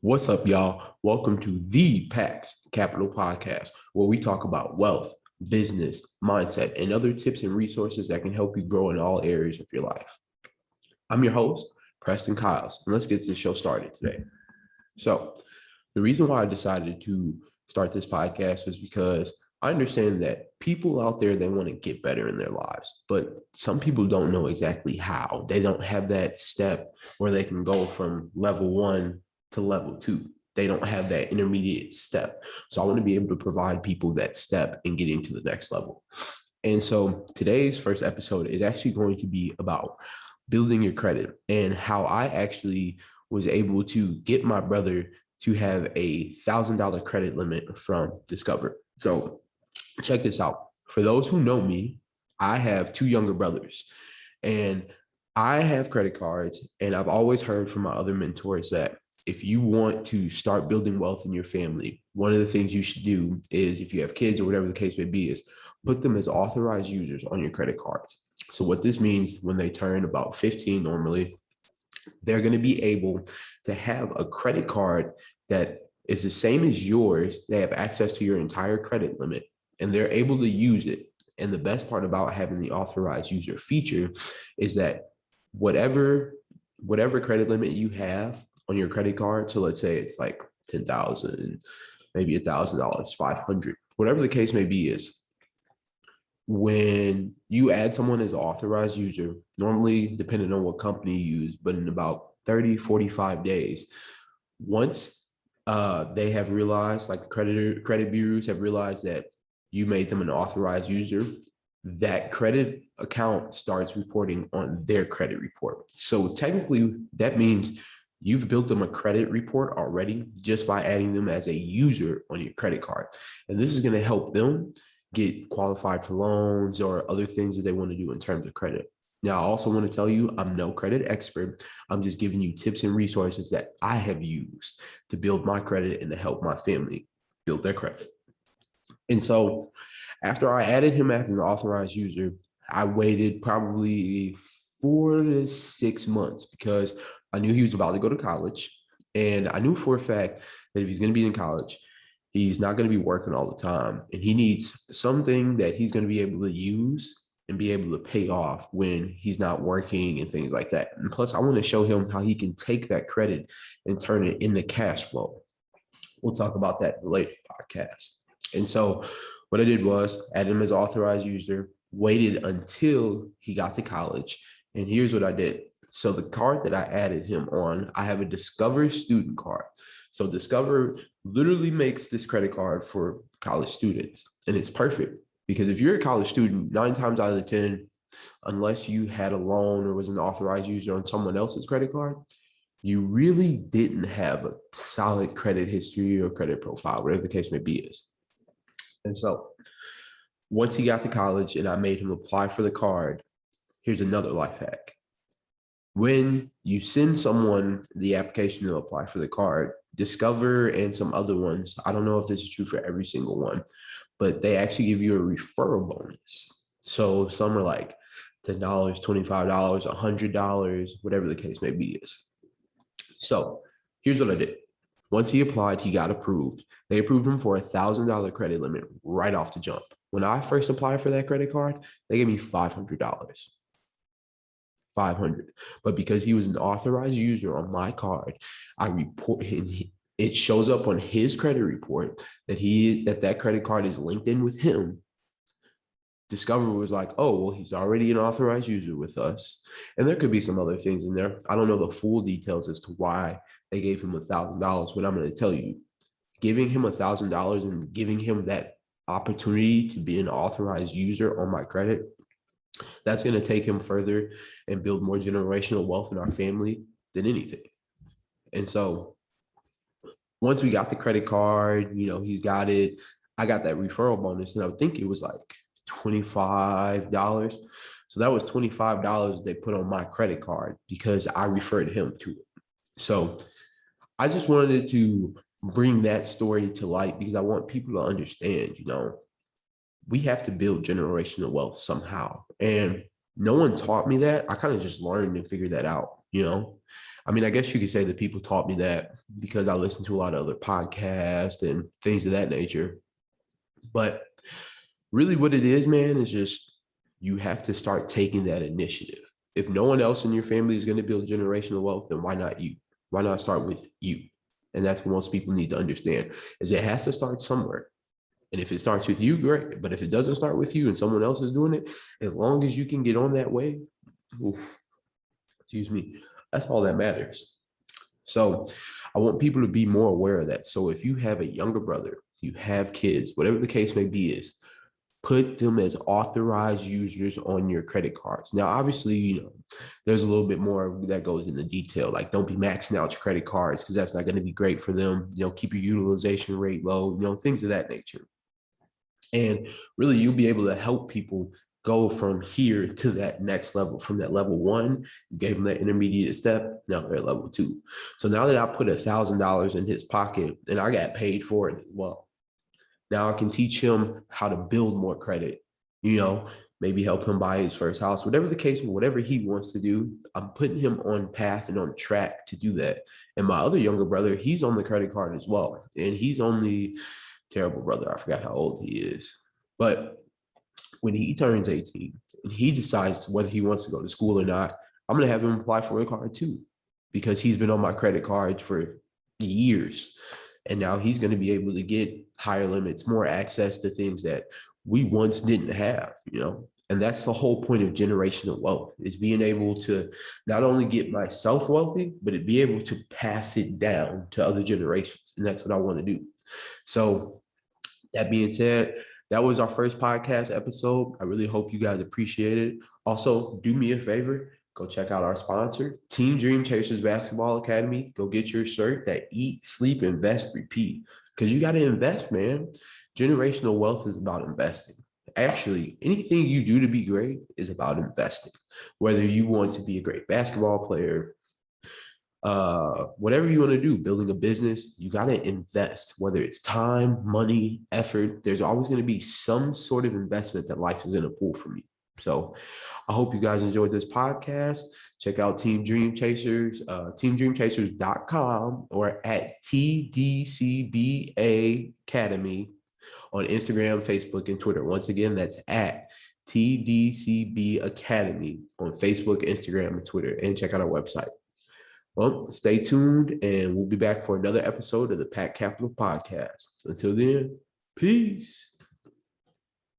What's up, y'all? Welcome to the PAX Capital Podcast, where we talk about wealth, business, mindset, and other tips and resources that can help you grow in all areas of your life. I'm your host, Preston Kyles, and let's get this show started today. So, the reason why I decided to start this podcast was because I understand that people out there, they want to get better in their lives, but some people don't know exactly how. They don't have that step where they can go from level one to level two. They don't have that intermediate step. So I want to be able to provide people that step and getting to the next level. And so today's first episode is actually going to be about building your credit and how I actually was able to get my brother to have $1,000 credit limit from Discover. So check this out. For those who know me, I have two younger brothers and I have credit cards. And I've always heard from my other mentors that if you want to start building wealth in your family, one of the things you should do is, if you have kids or whatever the case may be, is put them as authorized users on your credit cards. So what this means, when they turn about 15 normally, they're going to be able to have a credit card that is the same as yours. They have access to your entire credit limit and they're able to use it. And the best part about having the authorized user feature is that whatever credit limit you have on your credit card, so let's say it's like 10,000, maybe $1,000, 500, whatever the case may be, is when you add someone as an authorized user, normally depending on what company you use, but in about 30, 45 days, once they have realized, like credit bureaus have realized that you made them an authorized user, that credit account starts reporting on their credit report. So technically that means you've built them a credit report already just by adding them as a user on your credit card. And this is going to help them get qualified for loans or other things that they want to do in terms of credit. Now, I also want to tell you, I'm no credit expert. I'm just giving you tips and resources that I have used to build my credit and to help my family build their credit. And so after I added him as an authorized user, I waited probably 4 to 6 months because I knew he was about to go to college. And I knew for a fact that if he's going to be in college, he's not going to be working all the time. And he needs something that he's going to be able to use and be able to pay off when he's not working and things like that. And plus, I want to show him how he can take that credit and turn it into cash flow. We'll talk about that in the later podcast. And so what I did was add him as authorized user, waited until he got to college. And here's what I did. So the card that I added him on, I have a Discover student card. So Discover literally makes this credit card for college students. And it's perfect because if you're a college student, 9 times out of the 10, unless you had a loan or was an authorized user on someone else's credit card, you really didn't have a solid credit history or credit profile, whatever the case may be is. And so once he got to college and I made him apply for the card, here's another life hack. When you send someone the application to apply for the card, Discover and some other ones, I don't know if this is true for every single one, but they actually give you a referral bonus. So some are like $10, $25, $100, whatever the case may be is. So here's what I did. Once he applied, he got approved. They approved him for $1,000 credit limit right off the jump. When I first applied for that credit card, they gave me $500. 500. But because he was an authorized user on my card, I report him. It shows up on his credit report that credit card is linked in with him. Discover was like, oh, well, he's already an authorized user with us. And there could be some other things in there. I don't know the full details as to why they gave him $1,000. What I'm going to tell you, giving him $1,000 and giving him that opportunity to be an authorized user on my credit, that's going to take him further and build more generational wealth in our family than anything. And so once we got the credit card, he's got it. I got that referral bonus, and I would think it was like $25. So that was $25 they put on my credit card because I referred him to it. So I just wanted to bring that story to light because I want people to understand, we have to build generational wealth somehow. And no one taught me that. I kind of just learned and figured that out. I mean, I guess you could say that people taught me that because I listened to a lot of other podcasts and things of that nature. But really what it is, man, is just you have to start taking that initiative. If no one else in your family is going to build generational wealth, then why not you? Why not start with you? And that's what most people need to understand is it has to start somewhere. And if it starts with you, great. But if it doesn't start with you and someone else is doing it, as long as you can get on that way, oof, excuse me, that's all that matters. So I want people to be more aware of that. So if you have a younger brother, you have kids, whatever the case may be, is put them as authorized users on your credit cards. Now, obviously, there's a little bit more that goes into detail. Like, don't be maxing out your credit cards because that's not going to be great for them. Keep your utilization rate low, things of that nature. And really, you'll be able to help people go from here to that next level. From that level one, you gave them that intermediate step. Now they're at level two. So now that I put $1,000 in his pocket and I got paid for it as well, now I can teach him how to build more credit, maybe help him buy his first house, whatever the case, whatever he wants to do. I'm putting him on path and on track to do that. And my other younger brother, he's on the credit card as well. And he's only terrible brother. I forgot how old he is. But when he turns 18 and he decides whether he wants to go to school or not, I'm going to have him apply for a card too, because he's been on my credit card for years. And now he's going to be able to get higher limits, more access to things that we once didn't have, And that's the whole point of generational wealth, is being able to not only get myself wealthy, but to be able to pass it down to other generations. And that's what I want to do. So that being said, that was our first podcast episode. I really hope you guys appreciate it. Also, do me a favor, go check out our sponsor, Team Dream Chasers Basketball Academy. Go get your shirt that Eat, Sleep, Invest, Repeat. Because you got to invest, man. Generational wealth is about investing. Actually, anything you do to be great is about investing. Whether you want to be a great basketball player, whatever you want to do, building a business, you got to invest, whether it's time, money, effort. There's always going to be some sort of investment that life is going to pull from you. So I hope you guys enjoyed this podcast. Check out Team Dream Chasers, teamdreamchasers.com or at TDCBA Academy on Instagram, Facebook, and Twitter. Once again, that's at TDCB Academy on Facebook, Instagram, and Twitter. And check out our website. Well, stay tuned, and we'll be back for another episode of the Pack Capital Podcast. Until then, peace.